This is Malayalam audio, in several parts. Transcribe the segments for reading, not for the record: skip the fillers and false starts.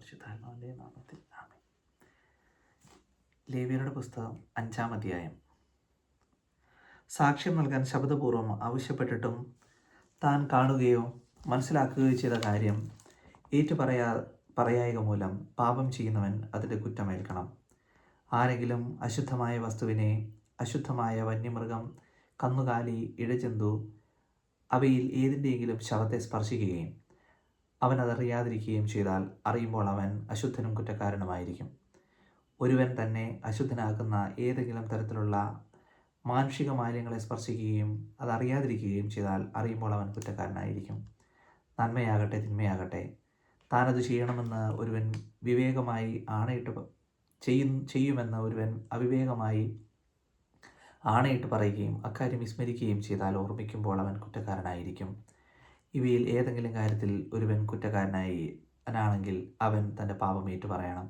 പരിശുദ്ധാത്മാവിൻ്റെ നാമത്തിൽ ആമേൻ. ലേവ്യരുടെ പുസ്തകം 5-ാം അധ്യായം. സാക്ഷ്യം നൽകാൻ ശബ്ദപൂർവം ആവശ്യപ്പെട്ടിട്ടും താൻ കാണുകയോ മനസ്സിലാക്കുകയോ ചെയ്ത കാര്യം പറയായക മൂലം പാപം ചെയ്യുന്നവൻ അതിൻ്റെ കുറ്റമേൽക്കണം. ആരെങ്കിലും അശുദ്ധമായ വസ്തുവിനെ, അശുദ്ധമായ വന്യമൃഗം, കന്നുകാലി, ഇഴജന്തു അവയിൽ ഏതിൻ്റെയെങ്കിലും ശവത്തെ സ്പർശിക്കുകയും അവൻ അതറിയാതിരിക്കുകയും ചെയ്താൽ അറിയുമ്പോൾ അവൻ അശുദ്ധനും കുറ്റക്കാരനുമായിരിക്കും. ഒരുവൻ തന്നെ അശുദ്ധനാക്കുന്ന ഏതെങ്കിലും തരത്തിലുള്ള മാനുഷിക മാലിന്യങ്ങളെ സ്പർശിക്കുകയും അതറിയാതിരിക്കുകയും ചെയ്താൽ അറിയുമ്പോൾ അവൻ കുറ്റക്കാരനായിരിക്കും. നന്മയാകട്ടെ തിന്മയാകട്ടെ, താനത് ചെയ്യണമെന്ന് ഒരുവൻ വിവേകമായി ചെയ്യുമെന്ന് ഒരുവൻ അവിവേകമായി ആണയിട്ട് പറയുകയും അക്കാര്യം വിസ്മരിക്കുകയും ചെയ്താൽ ഓർമ്മിക്കുമ്പോൾ അവൻ കുറ്റക്കാരനായിരിക്കും. ഇവയിൽ ഏതെങ്കിലും കാര്യത്തിൽ ഒരുവൻ കുറ്റക്കാരനാണെങ്കിൽ അവൻ തൻ്റെ പാപം ഏറ്റുപറയണം.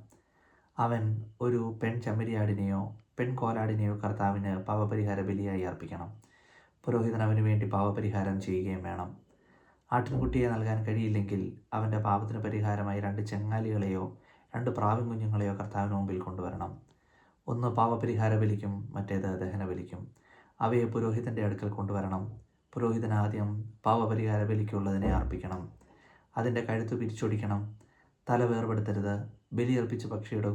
അവൻ ഒരു പെൺ ചെമ്മരിയാടിനെയോ പെൺകോലാടിനെയോ കർത്താവിന് പാപപരിഹാര ബലിയായി അർപ്പിക്കണം. പുരോഹിതൻ അവന് വേണ്ടി പാപപരിഹാരം ചെയ്യുകയും വേണം. ആട്ടിൻകുട്ടിയെ നൽകാൻ കഴിയില്ലെങ്കിൽ അവൻ്റെ പാപത്തിന് പരിഹാരമായി 2 ചെങ്ങാലികളെയോ 2 പ്രാവിൻ കുഞ്ഞുങ്ങളെയോ കർത്താവിന് മുമ്പിൽ കൊണ്ടുവരണം. ഒന്ന് പാപപരിഹാര ബലിക്കും മറ്റേത് ദഹനബലിക്കും. അവയെ പുരോഹിതൻ്റെ അടുക്കൽ കൊണ്ടുവരണം. പുരോഹിതൻ ആദ്യം പാപപരിഹാര ബലിക്കുള്ളതിനെ അർപ്പിക്കണം. അതിൻ്റെ കഴുത്ത് പിരിച്ചൊടിക്കണം. തല വേർപെടുത്തരുത്. ബലിയർപ്പിച്ച പക്ഷിയുടെ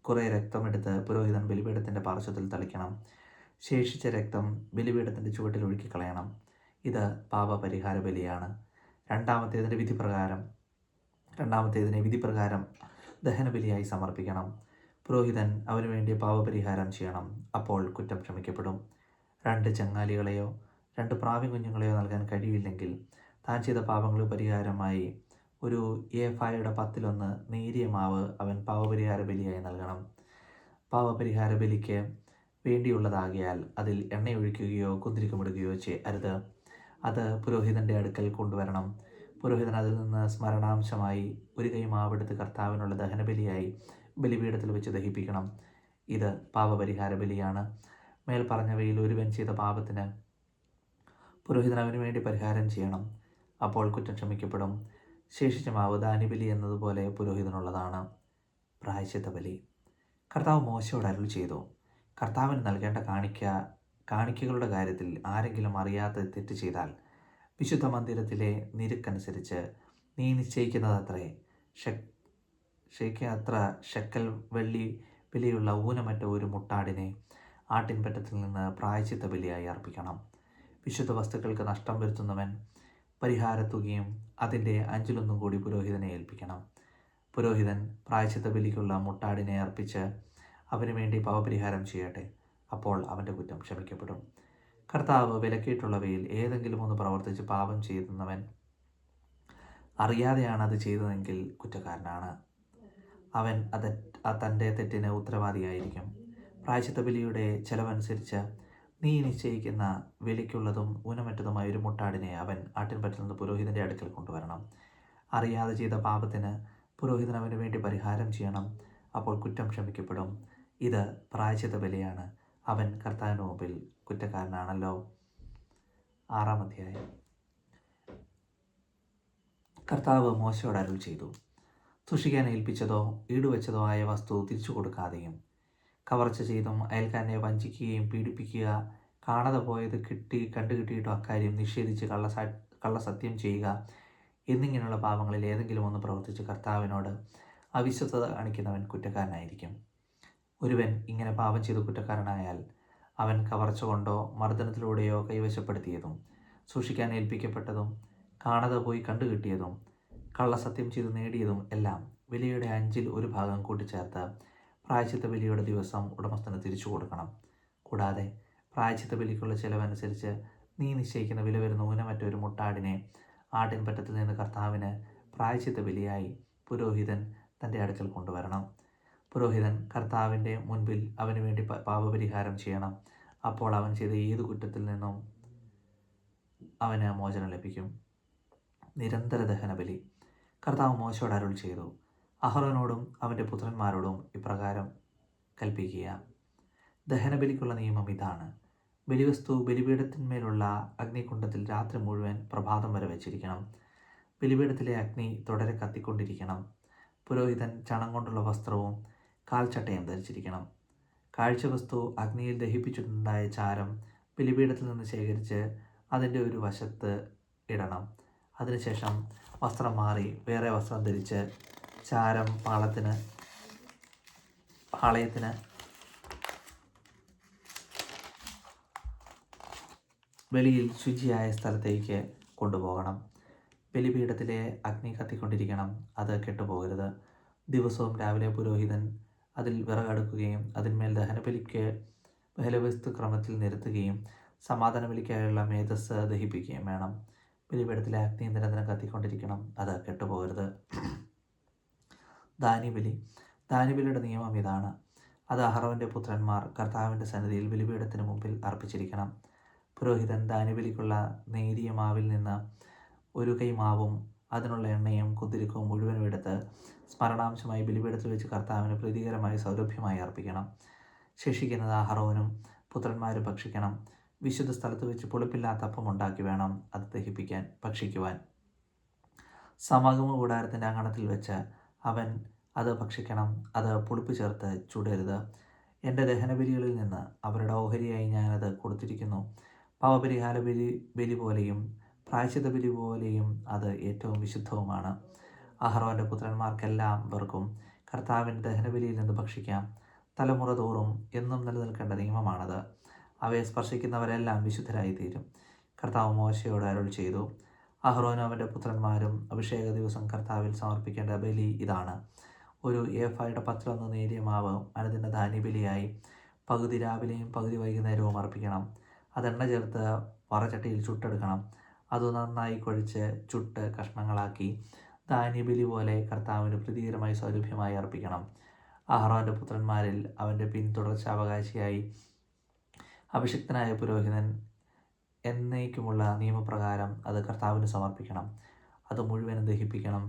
കുറേ രക്തമെടുത്ത് പുരോഹിതൻ ബലിപീഠത്തിൻ്റെ പാർശ്വത്തിൽ തളിക്കണം. ശേഷിച്ച രക്തം ബലിപീഠത്തിൻ്റെ ചുവട്ടിൽ ഒഴുക്കിക്കളയണം. ഇത് പാപപരിഹാര ബലിയാണ്. രണ്ടാമത്തേതിനെ വിധിപ്രകാരം ദഹനബലിയായി സമർപ്പിക്കണം. പുരോഹിതൻ അവന് വേണ്ടി പാപപരിഹാരം ചെയ്യണം. അപ്പോൾ കുറ്റം ക്ഷമിക്കപ്പെടും. 2 ചെങ്ങാലികളെയോ 2 പ്രാവിൻ കുഞ്ഞുങ്ങളെയോ നൽകാൻ കഴിയില്ലെങ്കിൽ താൻ ചെയ്ത പാപങ്ങൾക്ക് പരിഹാരമായി ഒരു ഏഫായുടെ 10-1 നേരിയ മാവ് അവൻ പാപപരിഹാര ബലിയായി നൽകണം. പാപപരിഹാര ബലിക്ക് വേണ്ടിയുള്ളതാകിയാൽ അതിൽ എണ്ണയൊഴിക്കുകയോ കുന്തിരിക്കമിടുകയോ അരുത്. അത് പുരോഹിതൻ്റെ അടുക്കൽ കൊണ്ടുവരണം. പുരോഹിതൻ അതിൽ നിന്ന് സ്മരണാംശമായി 1 കൈ മാവെടുത്ത് കർത്താവിനുള്ള ദഹനബലിയായി ബലിപീഠത്തിൽ വെച്ച് ദഹിപ്പിക്കണം. ഇത് പാപപരിഹാര ബലിയാണ്. മേൽ പറഞ്ഞവയിൽ ഒരുവൻ ചെയ്ത പാപത്തിന് പുരോഹിതൻ അവന് വേണ്ടി പരിഹാരം ചെയ്യണം. അപ്പോൾ കുറ്റം ക്ഷമിക്കപ്പെടും. ശേഷിച്ച മാവ് ദാന്യബലി എന്നതുപോലെ പുരോഹിതനുള്ളതാണ്. പ്രായശ്ചിത്ത ബലി. കർത്താവ് മോശയോട് അരുളി ചെയ്തു, കർത്താവിന് നൽകേണ്ട കാണിക്കകളുടെ കാര്യത്തിൽ ആരെങ്കിലും അറിയാതെ തെറ്റ് ചെയ്താൽ വിശുദ്ധ മന്ദിരത്തിലെ നിരക്കനുസരിച്ച് നീ നിശ്ചയിക്കുന്നതത്രേ ഷെക്കൽ വെള്ളി വിലയുള്ള ഊനമറ്റ ഒരു മുട്ടാടിനെ ആട്ടിൻപറ്റത്തിൽ നിന്ന് പ്രായശ്ചിത്ത ബലിയായി അർപ്പിക്കണം. വിശുദ്ധ വസ്തുക്കൾക്ക് നഷ്ടം വരുത്തുന്നവൻ പരിഹാരത്തുകയും അതിൻ്റെ 5-1 കൂടി പുരോഹിതനെ ഏൽപ്പിക്കണം. പുരോഹിതൻ പ്രായശ്ചിത്ത ബലിക്കുള്ള മുട്ടാടിനെ അർപ്പിച്ച് അവന് വേണ്ടി പാപപരിഹാരം ചെയ്യട്ടെ. അപ്പോൾ അവൻ്റെ കുറ്റം ക്ഷമിക്കപ്പെടും. കർത്താവ് വിലക്കിയിട്ടുള്ളവയിൽ ഏതെങ്കിലും ഒന്ന് പ്രവർത്തിച്ച് പാപം ചെയ്യുന്നവൻ അറിയാതെയാണ് അത് ചെയ്തതെങ്കിൽ കുറ്റക്കാരനാണ്. അവൻ തൻ്റെ തെറ്റിന് ഉത്തരവാദിയായിരിക്കും. പ്രായശ്ചിത്ത ബലിയുടെ ചെലവനുസരിച്ച് നീ നിശ്ചയിക്കുന്ന വിലയ്ക്കുള്ളതും ഊനമറ്റതുമായ ഒരു മുട്ടാടിനെ അവൻ ആട്ടിൻപറ്റിൽ നിന്ന് പുരോഹിതൻ്റെ അടുക്കൽ കൊണ്ടുവരണം. അറിയാതെ ചെയ്ത പാപത്തിന് പുരോഹിതൻ അവന് വേണ്ടി പരിഹാരം ചെയ്യണം. അപ്പോൾ കുറ്റം ക്ഷമിക്കപ്പെടും. ഇത് പ്രായശ്ചിത്ത ബലിയാണ്. അവൻ കർത്താവിന് മുമ്പിൽ കുറ്റക്കാരനാണല്ലോ. 6-ാം അധ്യായം. കർത്താവ് മോശയോട് അരുളി ചെയ്തു, സൂക്ഷിക്കാൻ ഏൽപ്പിച്ചതോ ഈടുവെച്ചതോ ആയ വസ്തു തിരിച്ചു കൊടുക്കാതെയും കവർച്ച ചെയ്തും അയൽക്കാരനെ വഞ്ചിക്കുകയും പീഡിപ്പിക്കുക, കാണാതെ പോയത് കണ്ടുകിട്ടിയിട്ടും അക്കാര്യം നിഷേധിച്ച് കള്ളസത്യം ചെയ്യുക എന്നിങ്ങനെയുള്ള പാപങ്ങളിൽ ഏതെങ്കിലും ഒന്ന് പ്രവർത്തിച്ച് കർത്താവിനോട് അവിശ്വസ്തത കാണിക്കുന്നവൻ കുറ്റക്കാരനായിരിക്കും. ഒരുവൻ ഇങ്ങനെ പാപം ചെയ്ത് കുറ്റക്കാരനായാൽ അവൻ കവർച്ച കൊണ്ടോ മർദ്ദനത്തിലൂടെയോ കൈവശപ്പെടുത്തിയതും സൂക്ഷിക്കാൻ ഏൽപ്പിക്കപ്പെട്ടതും കാണാതെ പോയി കണ്ടുകിട്ടിയതും കള്ളസത്യം ചെയ്ത് നേടിയതും എല്ലാം വിലയുടെ 1/5 ഭാഗം കൂട്ടിച്ചേർത്ത് പ്രായശ്ചിത്ത ബലിയുടെ ദിവസം ഉടമസ്ഥന് തിരിച്ചു കൊടുക്കണം. കൂടാതെ പ്രായശ്ചിത്ത ബലിക്കുള്ള ചെലവനുസരിച്ച് നീ നിശ്ചയിക്കുന്ന വില വരുന്ന ഊനമറ്റ ഒരു മുട്ടാടിനെ ആട്ടിൻപറ്റത്തിൽ നിന്ന് കർത്താവിന് പ്രായശ്ചിത്ത ബലിയായി പുരോഹിതൻ തൻ്റെ അടുക്കൽ കൊണ്ടുവരണം. പുരോഹിതൻ കർത്താവിൻ്റെ മുൻപിൽ അവന് വേണ്ടി പാപപരിഹാരം ചെയ്യണം. അപ്പോൾ അവൻ ചെയ്ത ഏത് കുറ്റത്തിൽ നിന്നും അവന് മോചനം ലഭിക്കും. നിരന്തര ദഹനബലി. കർത്താവ് മോശയോട് അരുളി ചെയ്തു, അഹറോനോടും അവൻ്റെ പുത്രന്മാരോടും ഇപ്രകാരം കൽപ്പിക്കുക, ദഹനബലിക്കുള്ള നിയമം ഇതാണ്. ബലിവസ്തു ബലിപീഠത്തിന്മേലുള്ള അഗ്നികുണ്ഡത്തിൽ രാത്രി മുഴുവൻ പ്രഭാതം വരെ വെച്ചിരിക്കണം. ബലിപീഠത്തിലെ അഗ്നി തുടരെ കത്തിക്കൊണ്ടിരിക്കണം. പുരോഹിതൻ ചണം കൊണ്ടുള്ള വസ്ത്രവും കാൽച്ചട്ടയും ധരിച്ചിരിക്കണം. കാഴ്ചവസ്തു അഗ്നിയിൽ ദഹിപ്പിച്ചിട്ടുണ്ടായ ചാരം ബലിപീഠത്തിൽ നിന്ന് ശേഖരിച്ച് അതിൻ്റെ ഒരു വശത്ത് ഇടണം. അതിനുശേഷം വസ്ത്രം മാറി വേറെ വസ്ത്രം ധരിച്ച് ചാരം പാളയത്തിന് വെളിയിൽ ശുചിയായ സ്ഥലത്തേക്ക് കൊണ്ടുപോകണം. ബലിപീഠത്തിലെ അഗ്നി കത്തിക്കൊണ്ടിരിക്കണം, അത് കെട്ടുപോകരുത്. ദിവസവും രാവിലെ പുരോഹിതൻ അതിൽ വിറകടുക്കുകയും അതിന്മേൽ ബലിവസ്തു ക്രമത്തിൽ നിരത്തുകയും സമാധാന ബലിക്കായുള്ള മേധസ് ദഹിപ്പിക്കുകയും വേണം. ബലിപീഠത്തിലെ അഗ്നി നിരന്തരം കത്തിക്കൊണ്ടിരിക്കണം, അത് കെട്ടുപോകരുത്. ധാന്യബലിയുടെ നിയമം ഇതാണ്. അത് അഹറോന്റെ പുത്രന്മാർ കർത്താവിൻ്റെ സന്നിധിയിൽ ബലിപീഠത്തിന് മുമ്പിൽ അർപ്പിച്ചിരിക്കണം. പുരോഹിതൻ ധാന്യബലിക്കുള്ള നേരിയ മാവിൽ നിന്ന് ഒരു കൈ മാവും അതിനുള്ള എണ്ണയും കുന്തിരിക്കവും മുഴുവനും എടുത്ത് സ്മരണാംശമായി ബലിപീഠത്തിൽ വെച്ച് കർത്താവിന് പ്രീതികരമായി സൗരഭ്യമായി അർപ്പിക്കണം. ശേഷിക്കുന്നത് അഹറോനും പുത്രന്മാരും ഭക്ഷിക്കണം. വിശുദ്ധ സ്ഥലത്ത് വെച്ച് പുളിപ്പില്ലാത്ത അപ്പം ഉണ്ടാക്കി വേണം അത് ഭക്ഷിക്കുവാൻ. സമാഗമ കൂടാരത്തിൻ്റെ അങ്കണത്തിൽ വെച്ച് അവൻ അത് ഭക്ഷിക്കണം. അത് പുളിപ്പ് ചേർത്ത് ചുടരുത്. എൻ്റെ ദഹനബലികളിൽ നിന്ന് അവരുടെ ഓഹരിയായി ഞാനത് കൊടുത്തിരിക്കുന്നു. പാപപരിഹാര ബലി പോലെയും പ്രായശ്ചിത്ത ബലി പോലെയും അത് ഏറ്റവും വിശുദ്ധവുമാണ്. അഹറോന്റെ പുത്രന്മാർക്കെല്ലാവർക്കും കർത്താവിൻ്റെ ദഹനബലിയിൽ നിന്ന് ഭക്ഷിക്കാം. തലമുറ തോറും എന്നും നിലനിൽക്കേണ്ട നിയമമാണത്. അവയെ സ്പർശിക്കുന്നവരെല്ലാം വിശുദ്ധരായിത്തീരും. കർത്താവ് മോശയോട് അരുളി ചെയ്തു, അഹ്റോനും അവൻ്റെ പുത്രന്മാരും അഭിഷേക ദിവസം കർത്താവിൽ സമർപ്പിക്കേണ്ട ബലി ഇതാണ്. ഒരു ഏഫായുടെ 10 നേരിയ മാവ് അനുദിന ധാന്യബലിയായി പകുതി രാവിലെയും പകുതി വൈകുന്നേരവും അർപ്പിക്കണം. അതെണ്ണ ചേർത്ത് വറചട്ടിയിൽ ചുട്ടെടുക്കണം. അത് നന്നായി കുഴച്ച് ചുട്ട് കഷ്ണങ്ങളാക്കി ധാന്യബലി പോലെ കർത്താവിന് പ്രീതികരമായി സൗരഭ്യമായി അർപ്പിക്കണം. അഹ്റോന്റെ പുത്രന്മാരിൽ അവൻ്റെ പിന്തുടർച്ചാവകാശിയായി അഭിഷിക്തനായ പുരോഹിതൻ എന്നേക്കുമുള്ള നിയമപ്രകാരം അത് കർത്താവിന് സമർപ്പിക്കണം. അത് മുഴുവനും ദഹിപ്പിക്കണം.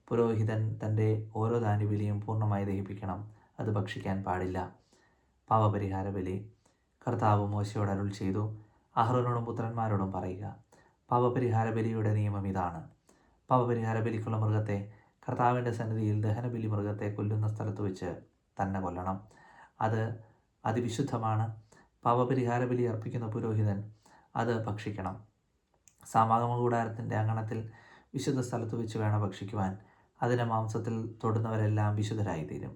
പുരോഹിതൻ തൻ്റെ ഓരോ ധാന്യബലിയും പൂർണ്ണമായി ദഹിപ്പിക്കണം. അത് ഭക്ഷിക്കാൻ പാടില്ല. പാപപരിഹാര ബലി. കർത്താവ് മോശയോട് അരുളി ചെയ്തു, അഹ്റോനോടും പുത്രന്മാരോടും പറയുക, പാപപരിഹാര ബലിയുടെ നിയമം ഇതാണ്. പാപപരിഹാര ബലിക്കുള്ള മൃഗത്തെ കർത്താവിൻ്റെ സന്നിധിയിൽ ദഹനബലി മൃഗത്തെ കൊല്ലുന്ന സ്ഥലത്ത് വെച്ച് തന്നെ കൊല്ലണം. അത് അതിവിശുദ്ധമാണ്. പാപപരിഹാര ബലി അർപ്പിക്കുന്ന പുരോഹിതൻ അത് ഭക്ഷിക്കണം. സമാഗമ കൂടാരത്തിൻ്റെ അങ്കണത്തിൽ വിശുദ്ധ സ്ഥലത്ത് വെച്ച് വേണം ഭക്ഷിക്കുവാൻ. അതിൻ്റെ മാംസത്തിൽ തൊടുന്നവരെല്ലാം വിശുദ്ധരായിത്തീരും.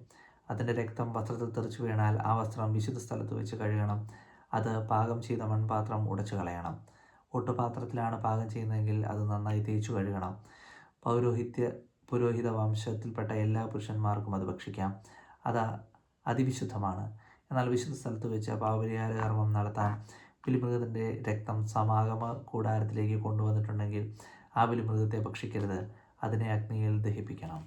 അതിൻ്റെ രക്തം വസ്ത്രത്തിൽ തെറിച്ചു വീണാൽ ആ വസ്ത്രം വിശുദ്ധ സ്ഥലത്ത് വെച്ച് കഴുകണം. അത് പാകം ചെയ്ത മൺപാത്രം ഉടച്ചു കളയണം. ഒട്ടുപാത്രത്തിലാണ് പാകം ചെയ്യുന്നതെങ്കിൽ അത് നന്നായി തേച്ചു കഴുകണം. പുരോഹിത വംശത്തിൽപ്പെട്ട എല്ലാ പുരുഷന്മാർക്കും അത് ഭക്ഷിക്കാം. അത് അതിവിശുദ്ധമാണ്. എന്നാൽ വിശുദ്ധ സ്ഥലത്ത് വെച്ച് പാപപരിഹാര കർമ്മം നടത്താൻ ബലിമൃഗത്തിൻ്റെ രക്തം സമാഗമ കൂടാരത്തിലേക്ക് കൊണ്ടുവന്നിട്ടുണ്ടെങ്കിൽ ആ ബലിമൃഗത്തെ ഭക്ഷിക്കരുത്. അതിനെ അഗ്നിയിൽ ദഹിപ്പിക്കണം.